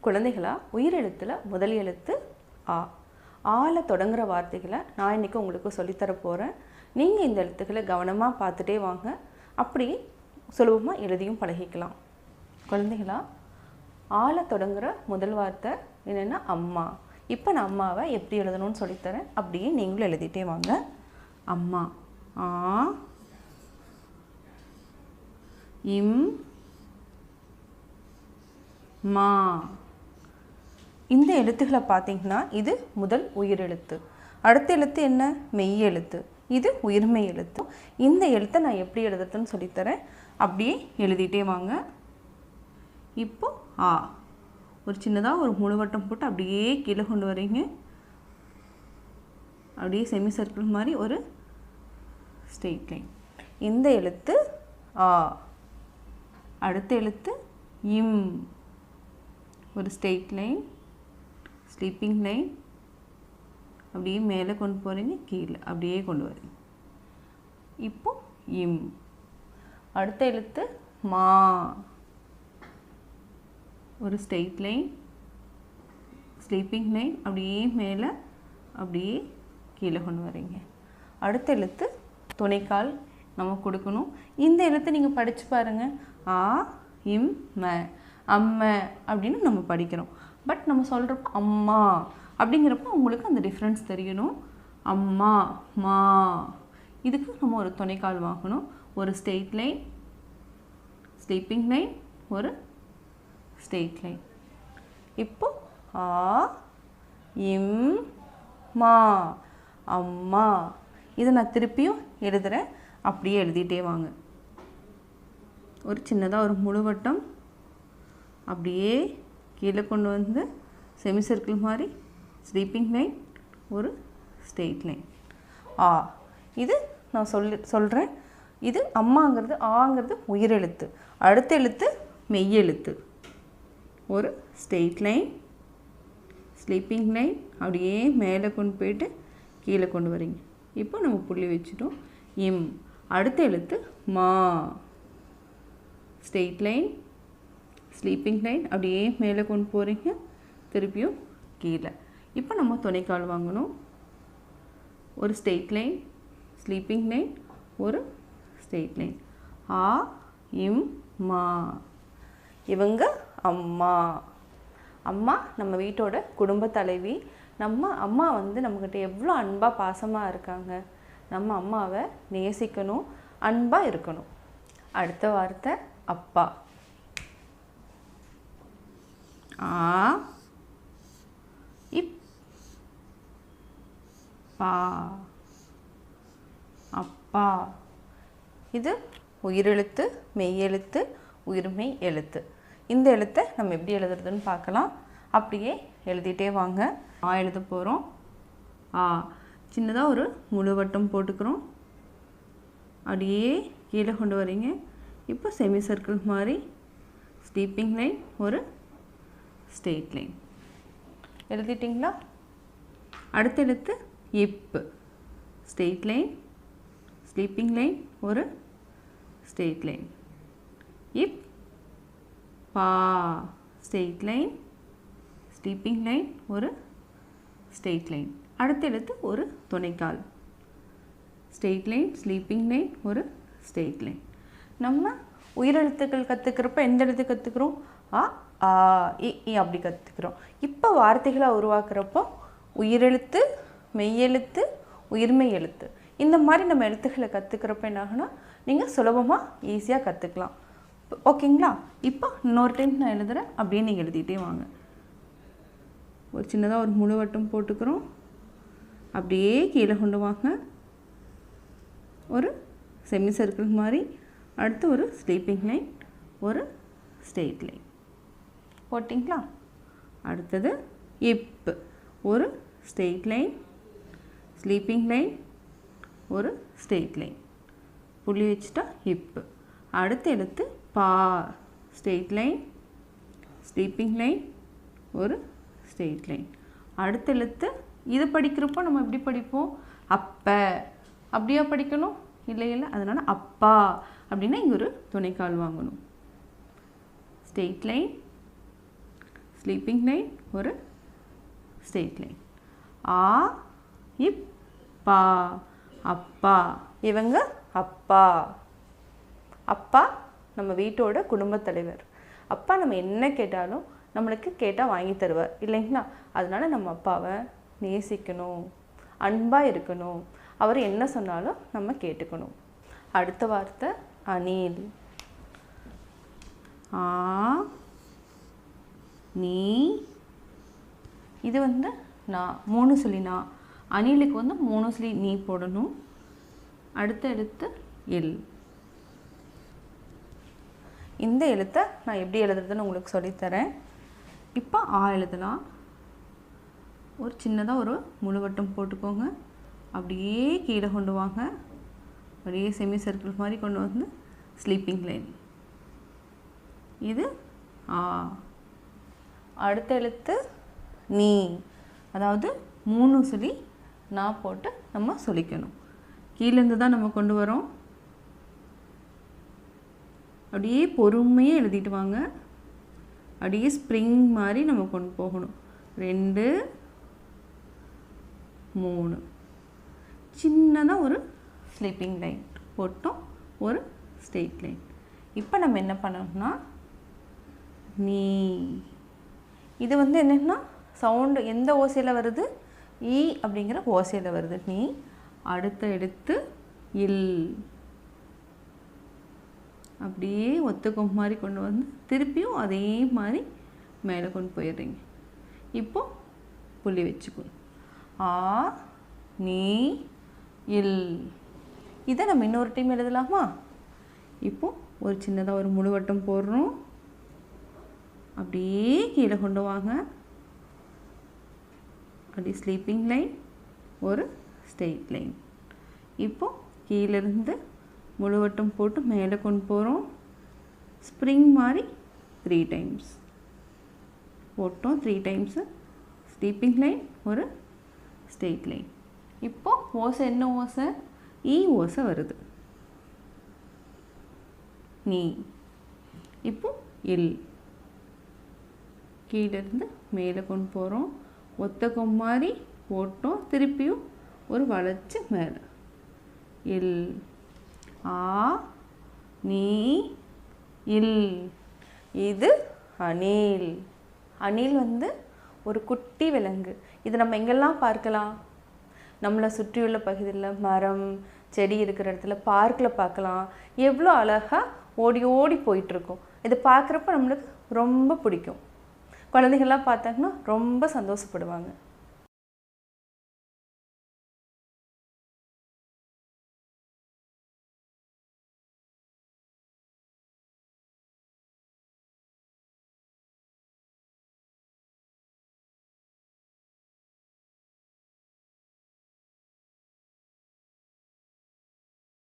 குழந்தைகளா உயிரெழுத்தில் முதல் எழுத்து ஆ. ஆல தொடங்குற வார்த்தைகளை நான் இன்றைக்கி உங்களுக்கு சொல்லித்தர போகிறேன். நீங்கள் இந்த எழுத்துக்களை கவனமாக பார்த்துட்டே வாங்க. அப்படி சுலபமாக எழுதியும் பழகிக்கலாம். குழந்தைகளா ஆல தொடங்குற முதல் வார்த்தை என்னென்னா அம்மா. இப்போ நான் அம்மாவை எப்படி எழுதணும்னு சொல்லித்தரேன். அப்படியே நீங்களும் எழுதிட்டே வாங்க. அம்மா. ஆ இம் மா. இந்த எழுத்துக்களை பார்த்தீங்கன்னா இது முதல் உயிரெழுத்து. அடுத்த எழுத்து என்ன? மெய் எழுத்து. இது உயிர்மெய் எழுத்து. இந்த எழுத்தை நான் எப்படி எழுதுறதுன்னு சொல்லித்தரேன். அப்படியே எழுதிட்டே வாங்க. இப்போ ஆ ஒரு சின்னதாக ஒரு முழுவட்டம் போட்டு அப்படியே கீழே கொண்டு வரீங்க. அப்படியே செமி சர்க்கிள் மாதிரி ஒரு ஸ்ட்ரெயிட் லைன். இந்த எழுத்து ஆ. அடுத்த எழுத்து இம். ஒரு ஸ்ட்ரெயிட் லைன், ஸ்லீப்பிங் லைன், அப்படியே மேலே கொண்டு போகிறீங்க, கீழே அப்படியே கொண்டு வரீங்க. இப்போ இம். அடுத்த எழுத்து மா. ஒரு ஸ்ட்ரெயிட் லைன், ஸ்லீப்பிங் லைன், அப்படியே மேலே அப்படியே கீழே கொண்டு வரீங்க. அடுத்த எழுத்து துணைக்கால் நம்ம கொடுக்கணும். இந்த எழுத்தை நீங்கள் படித்து பாருங்கள். ஆ இம் ம. அம்மை அப்படின்னு நம்ம படிக்கிறோம். பட் நம்ம சொல்கிறப்ப அம்மா அப்படிங்கிறப்ப உங்களுக்கு அந்த டிஃப்ரென்ஸ் தெரியணும். அம்மா மா. இதுக்கு நம்ம ஒரு துணைக்கால் வாங்கணும். ஒரு ஸ்ட்ரெயிட் லைன், ஸ்லீப்பிங் லைன், ஒரு ஸ்ட்ரெயிட் லைன். இப்போ ஆ இம் மா. அம்மா. இதை நான் திருப்பியும் எழுதுகிறேன். அப்படியே எழுதிட்டே வாங்க. ஒரு சின்னதாக ஒரு முழுவட்டம் அப்படியே கீழே கொண்டு வந்து செமி சர்க்கிள் மாதிரி ஸ்லீப்பிங் லைன், ஒரு ஸ்ட்ரெயிட் லைன். ஆ. இது நான் சொல்கிறேன். இது அம்மாங்கிறது ஆங்கிறது உயிரெழுத்து. அடுத்த எழுத்து மெய்யெழுத்து. ஒரு ஸ்ட்ரெயிட் லைன், ஸ்லீப்பிங் லைன், அப்படியே மேலே கொண்டு போயிட்டு கீழே கொண்டு வரீங்க. இப்போ நம்ம புள்ளி வச்சுட்டோம். இம். அடுத்த எழுத்து மா. ஸ்ட்ரெயிட் லைன், ஸ்லீப்பிங் லைன், அப்படியே மேலே கொண்டு போகிறீங்க, திருப்பியும் கீழே. இப்போ நம்ம துணைக்கால் வாங்கணும். ஒரு ஸ்ட்ரெயிட் லைன், ஸ்லீப்பிங் லைன், ஒரு ஸ்ட்ரெயிட் லைன். ஆ இம் மா. இவங்க அம்மா. அம்மா நம்ம வீட்டோட குடும்ப தலைவி. நம்ம அம்மா நம்மக்கிட்ட எவ்வளோ அன்பாக பாசமாக இருக்காங்க. நம்ம அம்மாவை நேசிக்கணும், அன்பாக இருக்கணும். அடுத்த வார்த்தை அப்பா. ஆ இப் பா. அப்பா. இது உயிரெழுத்து, மெய்யெழுத்து, உயிர்மெய் எழுத்து. இந்த எழுத்தை நம்ம எப்படி எழுதுறதுன்னு பார்க்கலாம். அப்படியே எழுதிட்டே வாங்க. ஆ எழுத போகிறோம். ஆ சின்னதாக ஒரு முழுவட்டம் போட்டுக்கிறோம். அப்படியே கீழே கொண்டு வரீங்க. இப்போ செமி சர்க்கிள் மாதிரி ஸ்லீப்பிங் லைன், ஒரு ஸ்ட்ரெயிட் லைன். எழுதிட்டிங்களா? அடுத்த எழுத்து இப்பு. ஸ்ட்ரெயிட் லைன், ஸ்லீப்பிங் லைன், ஒரு ஸ்ட்ரெயிட் லைன். இப் பா. ஸ்ட்ரெயிட் லைன், ஸ்லீப்பிங் லைன், ஒரு ஸ்ட்ரெயிட் லைன். அடுத்த எழுத்து ஒரு துணைக்கால். ஸ்ட்ரெயிட் லைன், ஸ்லீப்பிங் லைன், ஒரு ஸ்ட்ரெயிட் லைன். நம்ம உயிரெழுத்துக்கள் கற்றுக்கிறப்ப எந்த எழுத்து கற்றுக்குறோம்? ஆ ஆ இ அப்படி கற்றுக்குறோம். இப்போ வார்த்தைகளை உருவாக்குறப்போ உயிரெழுத்து, மெய்யெழுத்து, உயிர்மெய் எழுத்து, இந்த மாதிரி நம்ம எழுத்துக்களை கற்றுக்கிறப்ப என்ன ஆகுனா நீங்கள் சுலபமாக ஈஸியாக கற்றுக்கலாம். ஓகேங்களா? இப்போ இன்னொரு டைம் நான் எழுதுகிறேன். அப்படியே நீங்கள் எழுதிட்டே வாங்க. ஒரு சின்னதாக ஒரு முழுவட்டம் போட்டுக்கிறோம். அப்படியே கீழே கொண்டு வாங்க. ஒரு செமி சர்க்கிள் மாதிரி, அடுத்து ஒரு ஸ்லீப்பிங் லைன், ஒரு ஸ்ட்ரெயிட் லைன் போட்டிங்களா? அடுத்தது இப்பு. ஒரு ஸ்ட்ரெயிட் லைன், ஸ்லீப்பிங் லைன், ஒரு ஸ்ட்ரெயிட் லைன். புள்ளி வச்சுட்டா இப்பு. அடுத்த எழுத்து பா. ஸ்ட்ரெயிட் லைன், ஸ்லீப்பிங் லைன், ஒரு ஸ்ட்ரெயிட் லைன். அடுத்த எழுத்து இது படிக்கிறப்போ நம்ம எப்படி படிப்போம்? அப்ப. அப்படியா படிக்கணும்? இல்லை இல்லை. அதனால் அப்பா அப்படின்னா இங்கே ஒரு துணைக்கால் வாங்கணும். ஸ்ட்ரெயிட் லைன், ஸ்லீப்பிங் லைன் ஒரு ஸ்ட்ரெயிட் லைன். ஆ இப் பா அப்பா. இவங்க அப்பா. அப்பா நம்ம வீட்டோட குடும்பத் தலைவர். அப்பா நம்ம என்ன கேட்டாலும் நம்மளுக்கு கேட்டால் வாங்கி தருவார் இல்லைங்களா? அதனால நம்ம அப்பாவை நேசிக்கணும், அன்பாக இருக்கணும், அவர் என்ன சொன்னாலும் நம்ம கேட்டுக்கணும். அடுத்த வார்த்தை அணில். ஆ நீ. இது நான் 3 சொல்லி நான். அணிலுக்கு 3 சொல்லி நீ போடணும். அடுத்த எழுத்து எல். இந்த எழுத்தை நான் எப்படி எழுதுறதுன்னு உங்களுக்கு சொல்லித்தரேன். இப்போ ஆ எழுதலாம். ஒரு சின்னதாக ஒரு முழுவட்டம் போட்டுக்கோங்க. அப்படியே கீழே கொண்டு வாங்க. அப்படியே செமி சர்க்கிள் மாதிரி கொண்டு வந்து ஸ்லீப்பிங் லைன். இது ஆ. அடுத்த எழுத்து நீ. அதாவது 3 சொல்லி நான் போட்டு நம்ம சொல்லிக்கணும். கீழேருந்து தான் நம்ம கொண்டு வரோம். அப்படியே பொறுமையாக எழுதிட்டு வாங்க. அப்படியே ஸ்ப்ரிங் மாதிரி நம்ம கொண்டு போகணும். 2 3 சின்னதாக ஒரு ஸ்லீப்பிங் லைன் போட்டோம், ஒரு ஸ்ட்ரெயிட் லைன். இப்போ நம்ம என்ன பண்ணணும்னா நீ. இது என்னென்னா சவுண்டு எந்த ஓசையில் வருது? ஈ அப்படிங்கிற ஓசையில் வருது நீ. அடுத்த எழுத்து இல். அப்படியே ஒத்துக்கும் மாதிரி கொண்டு வந்து திருப்பியும் அதே மாதிரி மேலே கொண்டு போயிடுறீங்க. இப்போ புள்ளி வச்சுக்கணும். ஆ நீ இல். இதை நம்ம இன்னொரு டைம் எழுதலாமா? இப்போ ஒரு சின்னதாக ஒரு முழுவட்டம் போடுறோம். அப்படியே கீழே கொண்டு வாங்க. அப்படி ஸ்லீப்பிங் லைன் ஒரு ஸ்ட்ரெயிட் லைன். இப்போ கீழேருந்து முழுவட்டம் போட்டு மேலே கொண்டு போகிறோம். ஸ்ப்ரிங் மாதிரி 3 டைம்ஸ் போட்டோம். 3 டைம்ஸு ஸ்லீப்பிங் லைன் ஒரு ஸ்ட்ரெயிட் லைன். இப்போ ஓசை என்ன ஓசை? ஈ ஓசை வருது. நீ. இப்போ இல். கீழேருந்து மேலே கொண்டு போகிறோம். ஒத்த கொம்மாரி போட்டோம். திருப்பியும் ஒரு வளைச்சு மேலே இல். ஆ நீ இல். இது அணில். அணில் ஒரு குட்டி விலங்கு. இது நம்ம எங்கெல்லாம் பார்க்கலாம்? நம்மளை சுற்றியுள்ள பகுதியில் மரம் செடி இருக்கிற இடத்துல பார்க்கில் பார்க்கலாம். எவ்வளோ அழகாக ஓடி ஓடி போயிட்டுருக்கோம். இதை பார்க்குறப்ப நம்மளுக்கு ரொம்ப பிடிக்கும். குழந்தைகள்லாம் பார்த்தாங்கன்னா ரொம்ப சந்தோஷப்படுவாங்க.